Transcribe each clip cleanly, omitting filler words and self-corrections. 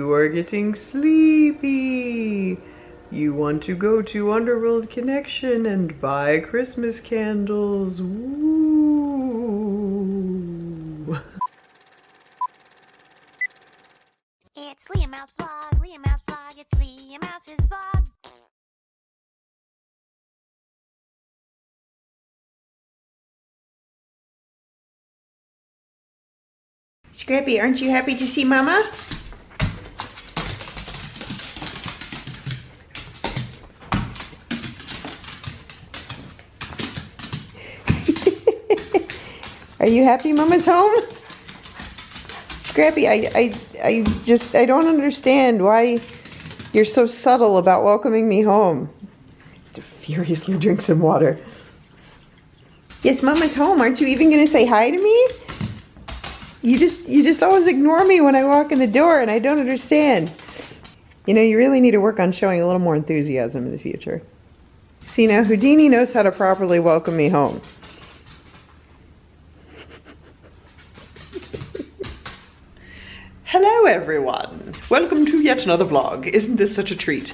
You are getting sleepy. You want to go to Underworld Connection and buy Christmas candles. Woo. It's LeahMouseVlog, LeahMouseVlog, it's LeahMouse's vlog. Scrappy, aren't you happy to see Mama? Are you happy Mama's home? Scrappy, I don't understand why you're so subtle about welcoming me home. Just to furiously drink some water. Yes, Mama's home. Aren't you even gonna say hi to me? You just always ignore me when I walk in the door, and I don't understand. You know, you really need to work on showing a little more enthusiasm in the future. See, now Houdini knows how to properly welcome me home. Hello everyone! Welcome to yet another vlog. Isn't this such a treat?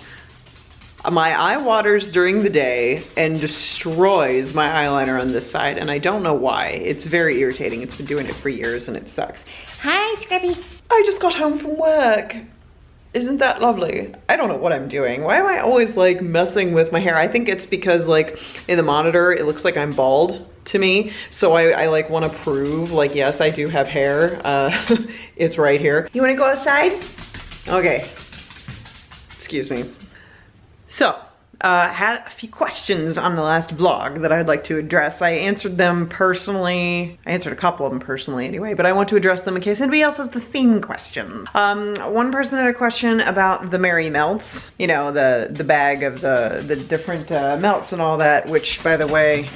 My eye waters during the day and destroys my eyeliner on this side, and I don't know why. It's very irritating. It's been doing it for years and it sucks. Hi, Scrappy. I just got home from work. Isn't that lovely? I don't know what I'm doing. Why am I always like messing with my hair? I think it's because like in the monitor, it looks like I'm bald to me. So I like want to prove like, yes, I do have hair. It's right here. You want to go outside? Okay. Excuse me. So, had a few questions on the last vlog that I'd like to address. I answered them personally. I answered a couple of them personally anyway, but I want to address them in case anybody else has the same question. One person had a question about the Merry Melts. You know, the bag of the different melts and all that, which, by the way,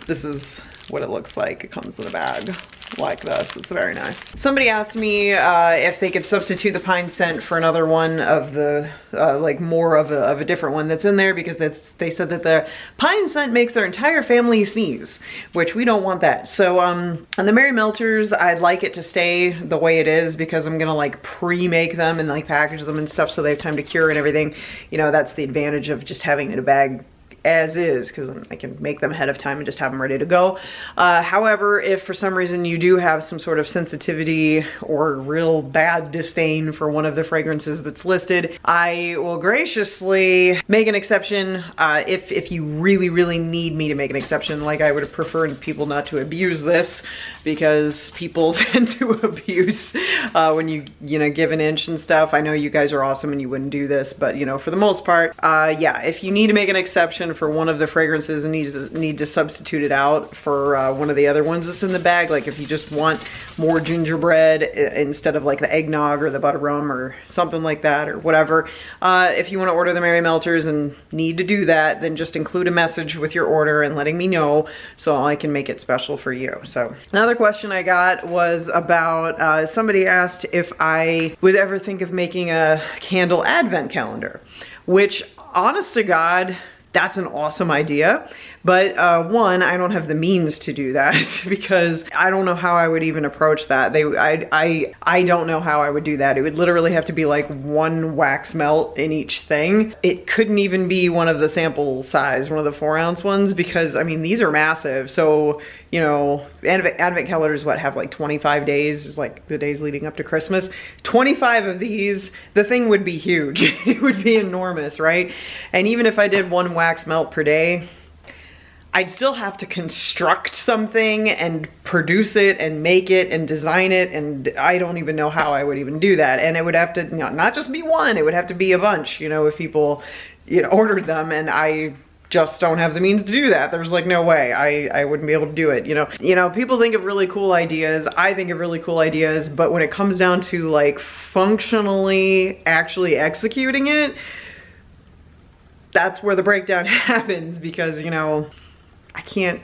this is what it looks like. It comes in a bag like this. It's very nice. Somebody asked me if they could substitute the pine scent for another one of the like more of a different one that's in there, because they said that the pine scent makes their entire family sneeze, which we don't want that. So on the Merry Melters, I'd like it to stay the way it is, because I'm gonna like pre-make them and like package them and stuff so they have time to cure and everything. You know, that's the advantage of just having it in a bag as is, because I can make them ahead of time and just have them ready to go. However, if for some reason you do have some sort of sensitivity or real bad disdain for one of the fragrances that's listed, I will graciously make an exception if you really need me to make an exception. Like, I would prefer people not to abuse this, because people tend to abuse when you know, give an inch and stuff. I know you guys are awesome and you wouldn't do this, but you know, for the most part, yeah, if you need to make an exception for one of the fragrances and need to substitute it out for one of the other ones that's in the bag, like if you just want more gingerbread instead of like the eggnog or the butter rum or something like that, or whatever, if you want to order the Merry Melters and need to do that, then just include a message with your order and letting me know so I can make it special for you. So another question I got was about somebody asked if I would ever think of making a candle advent calendar, which, honest to God, that's an awesome idea. But one, I don't have the means to do that because I don't know how I would even approach that. I don't know how I would do that. It would literally have to be like one wax melt in each thing. It couldn't even be one of the sample size, one of the 4-ounce ones, because I mean, these are massive. So, you know, advent calendars, what, have like 25 days, is like the days leading up to Christmas. 25 of these, the thing would be huge. It would be enormous, right? And even if I did one wax melt per day, I'd still have to construct something and produce it and make it and design it, and I don't even know how I would even do that. And it would have to, you know, not just be one, it would have to be a bunch, you know, if people, you know, ordered them, and I just don't have the means to do that. There's like no way I wouldn't be able to do it, you know. You know, people think of really cool ideas, I think of really cool ideas, but when it comes down to like functionally actually executing it, that's where the breakdown happens, because, you know, I can't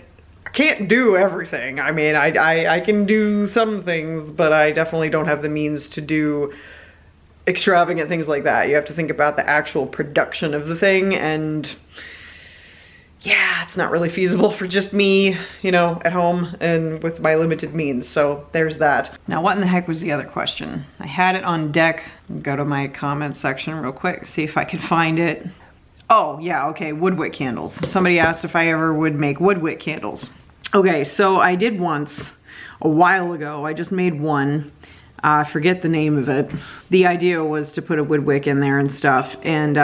do everything. I mean, I can do some things, but I definitely don't have the means to do extravagant things like that. You have to think about the actual production of the thing, and yeah, it's not really feasible for just me, you know, at home and with my limited means. So there's that. Now, what in the heck was the other question? I had it on deck. Go to my comments section real quick, see if I can find it. Oh, yeah, okay, woodwick candles. Somebody asked if I ever would make woodwick candles. Okay, so I did once, a while ago. I just made one. I forget the name of it. The idea was to put a woodwick in there and stuff, and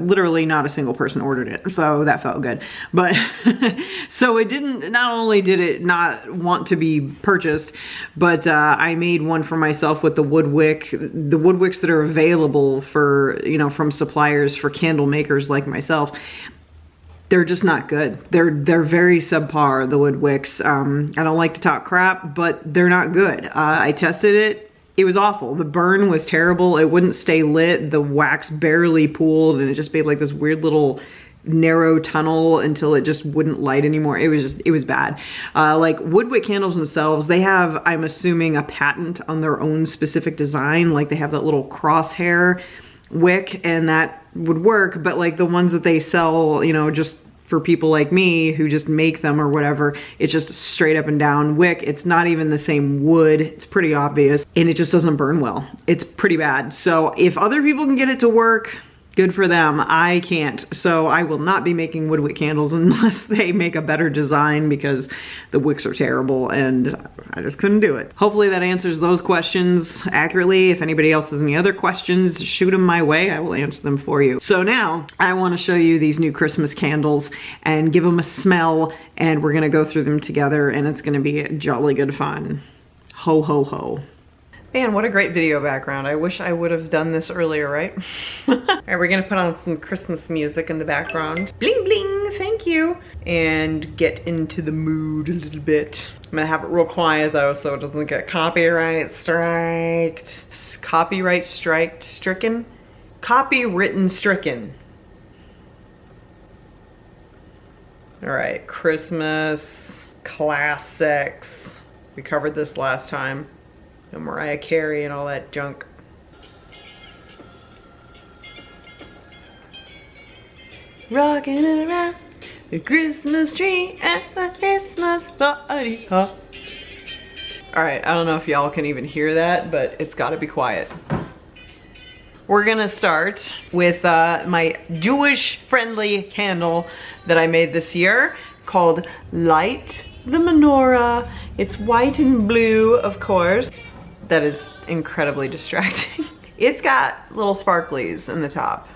literally not a single person ordered it, so that felt good. But so it didn't, not only did it not want to be purchased, but I made one for myself with the woodwick, the woodwicks that are available for, you know, from suppliers for candle makers like myself. They're just not good. They're very subpar, the woodwicks. I don't like to talk crap, but they're not good. I tested it. It was awful. The burn was terrible. It wouldn't stay lit. The wax barely pooled, and it just made like this weird little narrow tunnel until it just wouldn't light anymore. It was bad. Like woodwick candles themselves, they have, I'm assuming, a patent on their own specific design. Like they have that little crosshair wick, and that would work, but like the ones that they sell, you know, just for people like me who just make them or whatever, it's just straight up and down wick. It's not even the same wood. It's pretty obvious, and it just doesn't burn well. It's pretty bad. So if other people can get it to work, good for them. I can't. So I will not be making woodwick candles unless they make a better design, because the wicks are terrible and I just couldn't do it. Hopefully that answers those questions accurately. If anybody else has any other questions, shoot them my way. I will answer them for you. So now I want to show you these new Christmas candles and give them a smell, and we're going to go through them together, and it's going to be jolly good fun. Ho, ho, ho. Man, what a great video background. I wish I would have done this earlier, right? All right, we're gonna put on some Christmas music in the background. Bling, bling, thank you. And get into the mood a little bit. I'm gonna have it real quiet though, so it doesn't get copyright striked. Copyright stricken? Copywritten stricken. All right, Christmas classics. We covered this last time. And Mariah Carey and all that junk. Rocking around the Christmas tree at the Christmas party. Huh? Alright, I don't know if y'all can even hear that, but it's gotta be quiet. We're gonna start with my Jewish friendly candle that I made this year called Light the Menorah. It's white and blue, of course. That is incredibly distracting. It's got little sparklies in the top.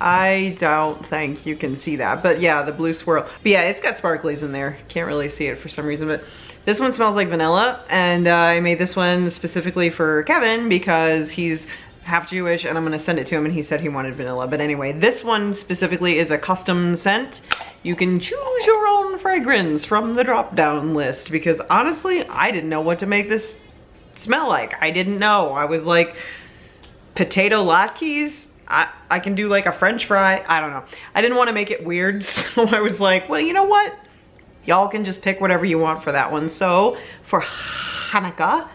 I don't think you can see that, but yeah, the blue swirl. But yeah, it's got sparklies in there. Can't really see it for some reason, but this one smells like vanilla, and I made this one specifically for Kevin because he's half Jewish, and I'm gonna send it to him, and he said he wanted vanilla. But anyway, this one specifically is a custom scent. You can choose your own fragrance from the drop-down list, because honestly, I didn't know what to make this smell like. I didn't know. I was like, potato latkes? I can do like a French fry. I don't know. I didn't want to make it weird, so I was like, well, you know what? Y'all can just pick whatever you want for that one. So for Hanukkah,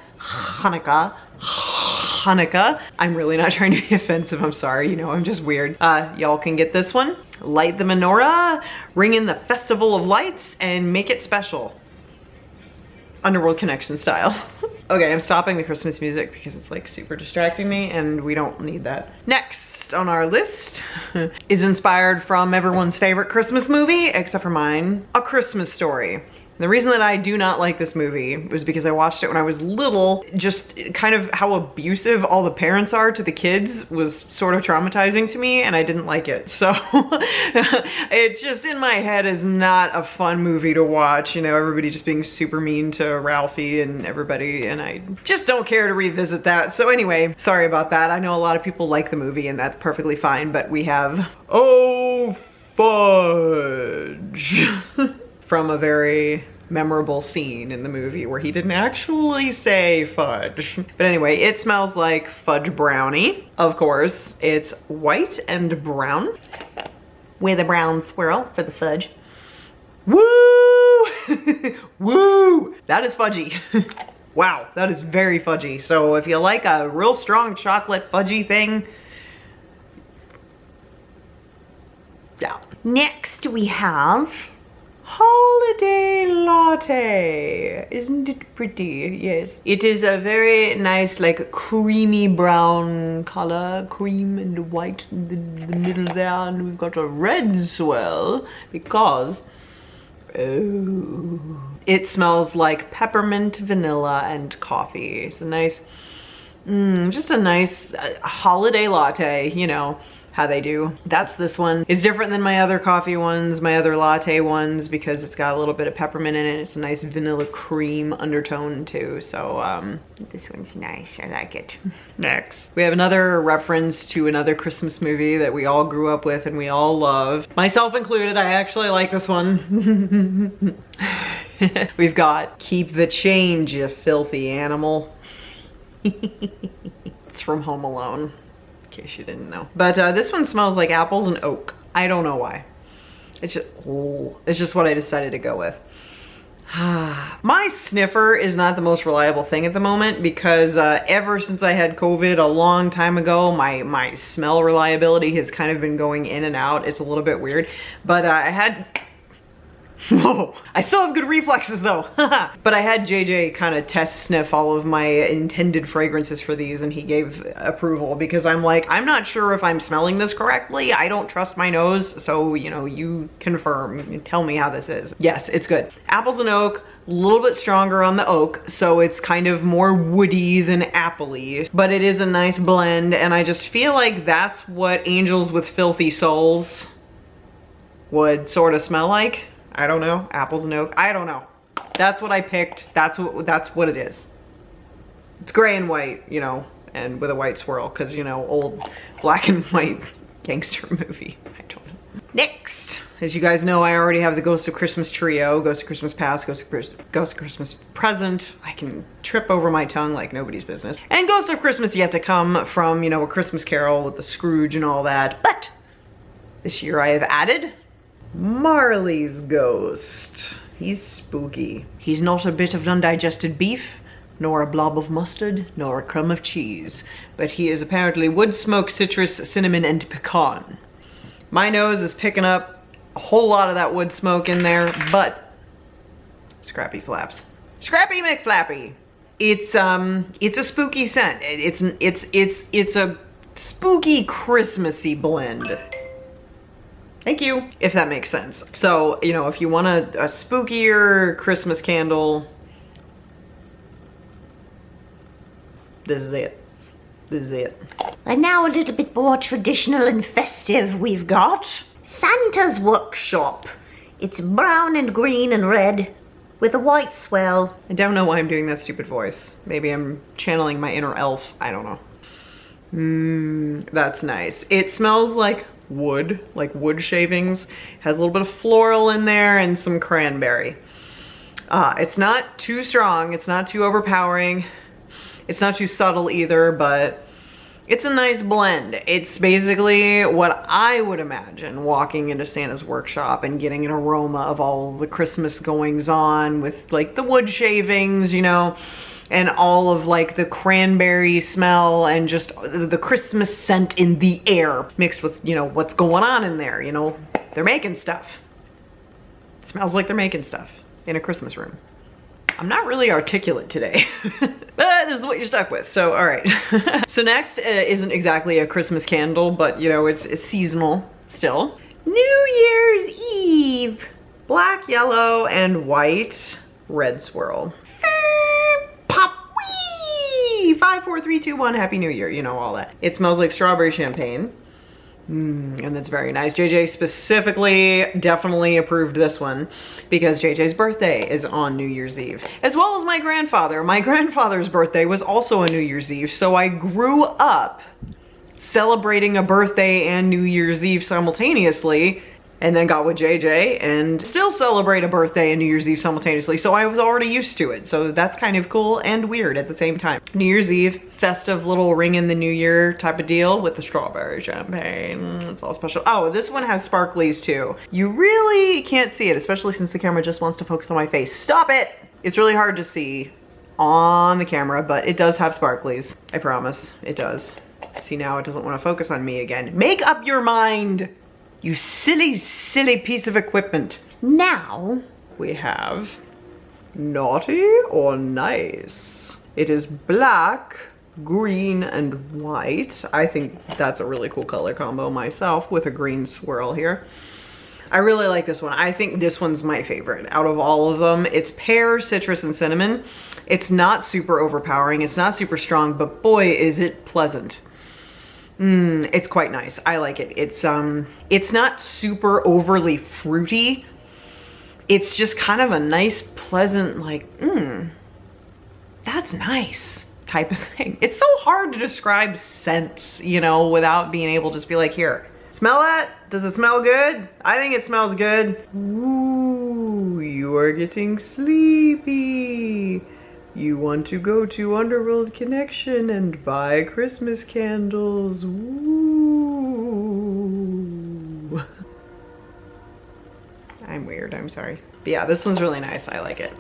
I'm really not trying to be offensive. I'm sorry. You know, I'm just weird. Y'all can get this one. Light the menorah, ring in the festival of lights, and make it special. Underworld Connection style. Okay, I'm stopping the Christmas music because it's like super distracting me, and we don't need that. Next on our list is inspired from everyone's favorite Christmas movie, except for mine, A Christmas Story. The reason that I do not like this movie was because I watched it when I was little. Just kind of how abusive all the parents are to the kids was sort of traumatizing to me, and I didn't like it. So it's just in my head is not a fun movie to watch. You know, everybody just being super mean to Ralphie and everybody, and I just don't care to revisit that. So anyway, sorry about that. I know a lot of people like the movie, and that's perfectly fine, but we have Oh Fudge from a very memorable scene in the movie where he didn't actually say fudge. But anyway, it smells like fudge brownie. Of course, it's white and brown with a brown swirl for the fudge. Woo! Woo! That is fudgy. Wow, that is very fudgy. So if you like a real strong chocolate fudgy thing, yeah. Next we have holiday latte. Isn't it pretty? Yes. It is a very nice, like, creamy brown color, cream and white in the middle there, and we've got a red swirl because, oh, it smells like peppermint, vanilla, and coffee. It's a nice, just a nice holiday latte, you know how they do. That's this one. It's different than my other coffee ones, my other latte ones, because it's got a little bit of peppermint in it. It's a nice vanilla cream undertone too. So this one's nice, I like it. Next, we have another reference to another Christmas movie that we all grew up with and we all love. Myself included, I actually like this one. We've got Keep the Change, You Filthy Animal. It's from Home Alone, in case you didn't know. But this one smells like apples and oak. I don't know why. It's just what I decided to go with. My sniffer is not the most reliable thing at the moment because ever since I had COVID a long time ago, my smell reliability has kind of been going in and out. It's a little bit weird, but I had, whoa, I still have good reflexes though. But I had JJ kind of test sniff all of my intended fragrances for these and he gave approval because I'm like, I'm not sure if I'm smelling this correctly. I don't trust my nose. So, you know, you confirm and tell me how this is. Yes, it's good. Apples and oak, a little bit stronger on the oak. So it's kind of more woody than appley, but it is a nice blend. And I just feel like that's what Angels with Filthy Souls would sort of smell like. I don't know, apples and oak, I don't know. That's what I picked, that's what it is. It's gray and white, you know, and with a white swirl, cause you know, old black and white gangster movie, I don't know. Next, as you guys know, I already have the Ghost of Christmas Trio, Ghost of Christmas Past, Ghost of Christmas Present. I can trip over my tongue like nobody's business. And Ghost of Christmas Yet to Come from, you know, A Christmas Carol with the Scrooge and all that. But this year I have added Marley's Ghost. He's spooky. He's not a bit of undigested beef, nor a blob of mustard, nor a crumb of cheese, but he is apparently wood, smoke, citrus, cinnamon, and pecan. My nose is picking up a whole lot of that wood smoke in there, but Scrappy flaps. Scrappy McFlappy. It's a spooky scent. It's a spooky Christmassy blend. Thank you, if that makes sense. So, you know, if you want a spookier Christmas candle, this is it. This is it. And now a little bit more traditional and festive we've got Santa's Workshop. It's brown and green and red with a white swell. I don't know why I'm doing that stupid voice. Maybe I'm channeling my inner elf. I don't know. That's nice. It smells like wood shavings. Has a little bit of floral in there and some cranberry. It's not too strong, it's not too overpowering, it's not too subtle either, but it's a nice blend. It's basically what I would imagine walking into Santa's workshop and getting an aroma of all the Christmas goings on with like the wood shavings, you know, and all of like the cranberry smell and just the Christmas scent in the air mixed with, you know, what's going on in there, you know, they're making stuff. It smells like they're making stuff in a Christmas room. I'm not really articulate today, but this is what you're stuck with, so all right. So next isn't exactly a Christmas candle, but you know, it's seasonal still. New Year's Eve, black, yellow, and white, red swirl. Pop, wee! 5, 4, 3, 2, 1, Happy New Year, you know, all that. It smells like strawberry champagne. And that's very nice. JJ specifically definitely approved this one because JJ's birthday is on New Year's Eve, as well as my grandfather. My grandfather's birthday was also on New Year's Eve, so I grew up celebrating a birthday and New Year's Eve simultaneously, and then got with JJ and still celebrate a birthday and New Year's Eve simultaneously, so I was already used to it. So that's kind of cool and weird at the same time. New Year's Eve, festive little ring in the new year type of deal with the strawberry champagne. It's all special. Oh, this one has sparklies too. You really can't see it, especially since the camera just wants to focus on my face. Stop it! It's really hard to see on the camera, but it does have sparklies. I promise, it does. See, now it doesn't want to focus on me again. Make up your mind! You silly, silly piece of equipment. Now, we have naughty or nice. It is black, green, and white. I think that's a really cool color combo myself with a green swirl here. I really like this one. I think this one's my favorite out of all of them. It's pear, citrus, and cinnamon. It's not super overpowering. It's not super strong, but boy, is it pleasant. It's quite nice. I like it. It's not super overly fruity. It's just kind of a nice, pleasant, like, that's nice type of thing. It's so hard to describe scents, you know, without being able to just be like, here, smell that? Does it smell good? I think it smells good. Ooh, you are getting sleepy. You want to go to Underworld Connection and buy Christmas candles. Ooh. I'm weird, I'm sorry. But yeah, this one's really nice. I like it.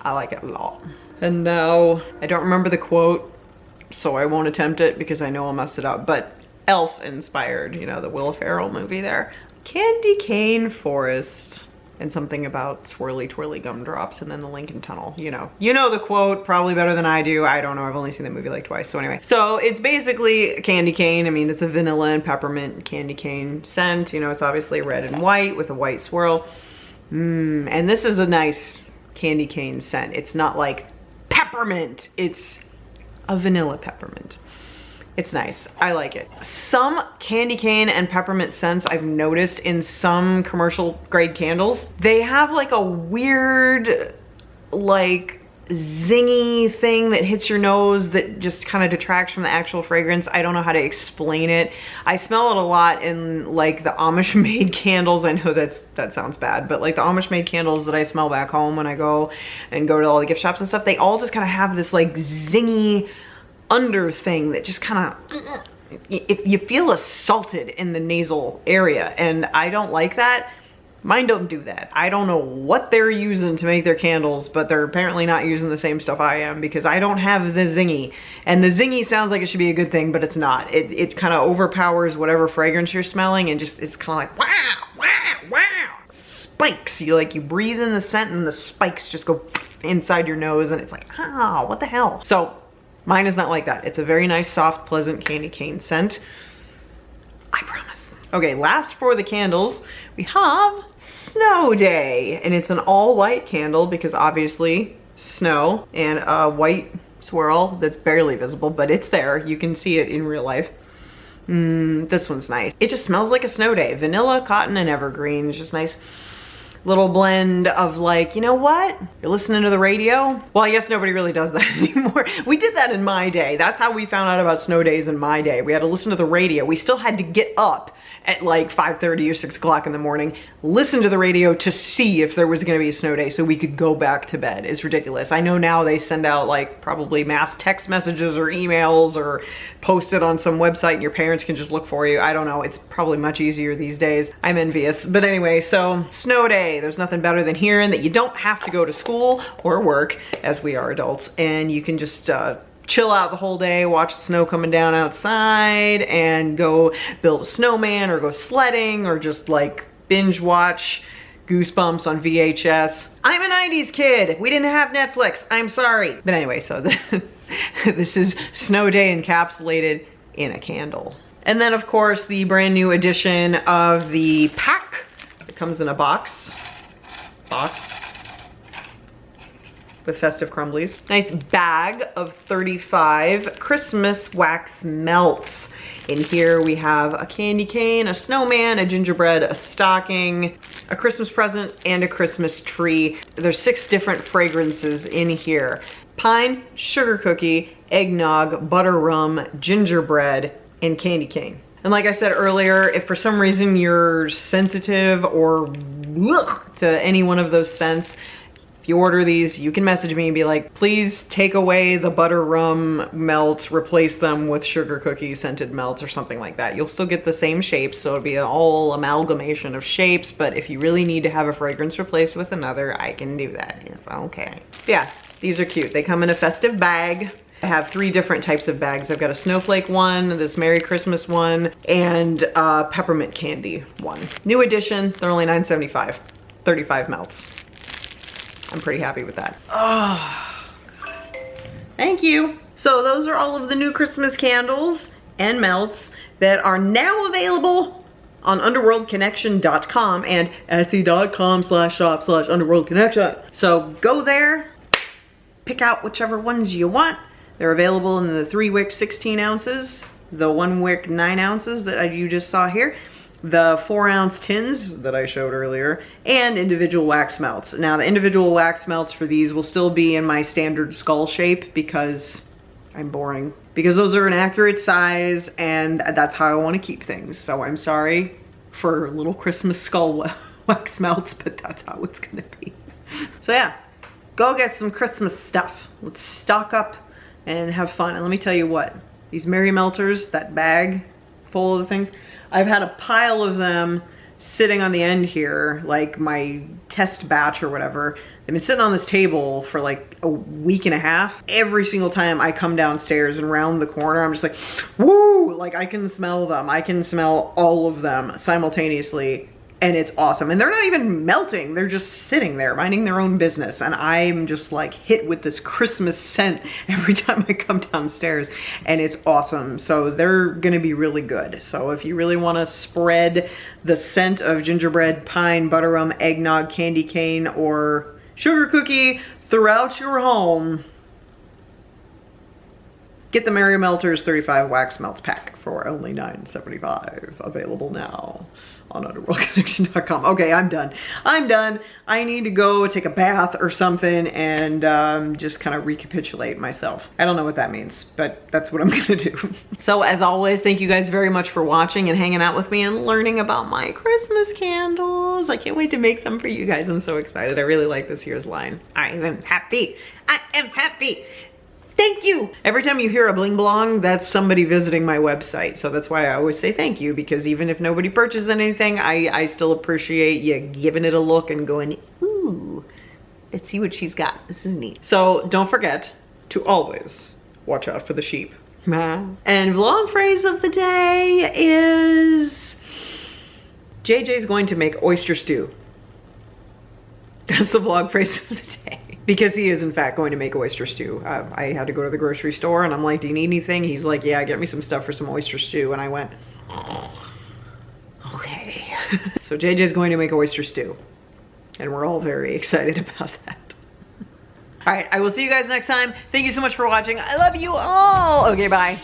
I like it a lot. And now, I don't remember the quote, so I won't attempt it because I know I'll mess it up, but Elf inspired, you know, the Will Ferrell movie there. Candy cane forest. And something about swirly twirly gumdrops and then the Lincoln Tunnel, you know. You know the quote probably better than I do. I don't know, I've only seen that movie like twice. So anyway, so it's basically candy cane. I mean, it's a vanilla and peppermint candy cane scent. You know, it's obviously red and white with a white swirl. And this is a nice candy cane scent. It's not like peppermint, it's a vanilla peppermint. It's nice. I like it. Some candy cane and peppermint scents I've noticed in some commercial grade candles, they have like a weird, like zingy thing that hits your nose that just kind of detracts from the actual fragrance. I don't know how to explain it. I smell it a lot in like the Amish made candles. I know that sounds bad, but like the Amish made candles that I smell back home when I go to all the gift shops and stuff, they all just kind of have this like zingy under thing that just kind of, if you feel assaulted in the nasal area, and I don't like that. Mine don't do that. I don't know what they're using to make their candles, but they're apparently not using the same stuff I am because I don't have the zingy. And the zingy sounds like it should be a good thing, but it's not. It kind of overpowers whatever fragrance you're smelling and just, it's kind of like, wow, wow, wow. Spikes, you breathe in the scent and the spikes just go inside your nose and it's like, ah, what the hell? So mine is not like that. It's a very nice, soft, pleasant candy cane scent. I promise. Okay, last for the candles, we have Snow Day. And it's an all white candle because obviously snow and a white swirl that's barely visible, but it's there. You can see it in real life. This one's nice. It just smells like a snow day. Vanilla, cotton, and evergreen. It's just nice. Little blend of like, you know what? You're listening to the radio? Well, I guess nobody really does that anymore. We did that in my day. That's how we found out about snow days in my day. We had to listen to the radio. We still had to get up at like 5:30 or 6 o'clock in the morning, listen to the radio to see if there was gonna be a snow day so we could go back to bed. It's ridiculous. I know now they send out like probably mass text messages or emails or post it on some website and your parents can just look for you. I don't know. It's probably much easier these days. I'm envious. But anyway, so snow day. There's nothing better than hearing that you don't have to go to school or work, as we are adults, and you can just chill out the whole day, watch the snow coming down outside, and go build a snowman or go sledding or just like binge watch Goosebumps on VHS. I'm a 90s kid. We didn't have Netflix. I'm sorry. But anyway, so this is Snow Day encapsulated in a candle. And then of course the brand new edition of the pack. It comes in a box with Festive Crumblies. Nice bag of 35 Christmas wax melts. In here we have a candy cane, a snowman, a gingerbread, a stocking, a Christmas present, and a Christmas tree. There's 6 different fragrances in here. Pine, sugar cookie, eggnog, butter rum, gingerbread, and candy cane. And like I said earlier, if for some reason you're sensitive or to any one of those scents, if you order these, you can message me and be like, please take away the butter rum melts, replace them with sugar cookie scented melts or something like that. You'll still get the same shapes, so it'll be an all amalgamation of shapes, but if you really need to have a fragrance replaced with another, I can do that. Yes, okay. Yeah, these are cute. They come in a festive bag. I have 3 different types of bags. I've got a snowflake one, this Merry Christmas one, and a peppermint candy one. New edition, they're only $9.75. 35 melts. I'm pretty happy with that. Oh, thank you. So those are all of the new Christmas candles and melts that are now available on underworldconnection.com and etsy.com/shop/underworldconnection. So go there, pick out whichever ones you want. They're available in the 3-wick 16 ounces, the 1-wick 9 ounces that you just saw here, the 4-ounce tins that I showed earlier, and individual wax melts. Now the individual wax melts for these will still be in my standard skull shape because I'm boring. Because those are an accurate size and that's how I want to keep things. So I'm sorry for little Christmas skull wax melts, but that's how it's gonna be. So yeah, go get some Christmas stuff. Let's stock up and have fun. And let me tell you what, these Merry Melters, that bag full of the things, I've had a pile of them sitting on the end here, like my test batch or whatever. They've been sitting on this table for like a week and a half. Every single time I come downstairs and round the corner, I'm just like, woo! Like I can smell them. I can smell all of them simultaneously. And it's awesome. And they're not even melting. They're just sitting there minding their own business. And I'm just like hit with this Christmas scent every time I come downstairs. And it's awesome. So they're gonna be really good. So if you really wanna spread the scent of gingerbread, pine, butterrum, eggnog, candy cane, or sugar cookie throughout your home, get the Merry Melters 35 wax melts pack for only $9.75. Available now on underworldconnection.com. Okay, I'm done. I'm done. I need to go take a bath or something and just kind of recapitulate myself. I don't know what that means, but that's what I'm gonna do. So as always, thank you guys very much for watching and hanging out with me and learning about my Christmas candles. I can't wait to make some for you guys. I'm so excited. I really like this year's line. I am happy. I am happy. Thank you. Every time you hear a bling blong, that's somebody visiting my website. So that's why I always say thank you, because even if nobody purchases anything, I still appreciate you giving it a look and going, ooh, let's see what she's got. This is neat. So don't forget to always watch out for the sheep. And vlog phrase of the day is, JJ's going to make oyster stew. That's the vlog phrase of the day. Because he is in fact going to make oyster stew. I had to go to the grocery store and I'm like, do you need anything? He's like, yeah, get me some stuff for some oyster stew. And I went, oh, okay. So JJ's going to make oyster stew. And we're all very excited about that. All right, I will see you guys next time. Thank you so much for watching. I love you all. Okay, bye.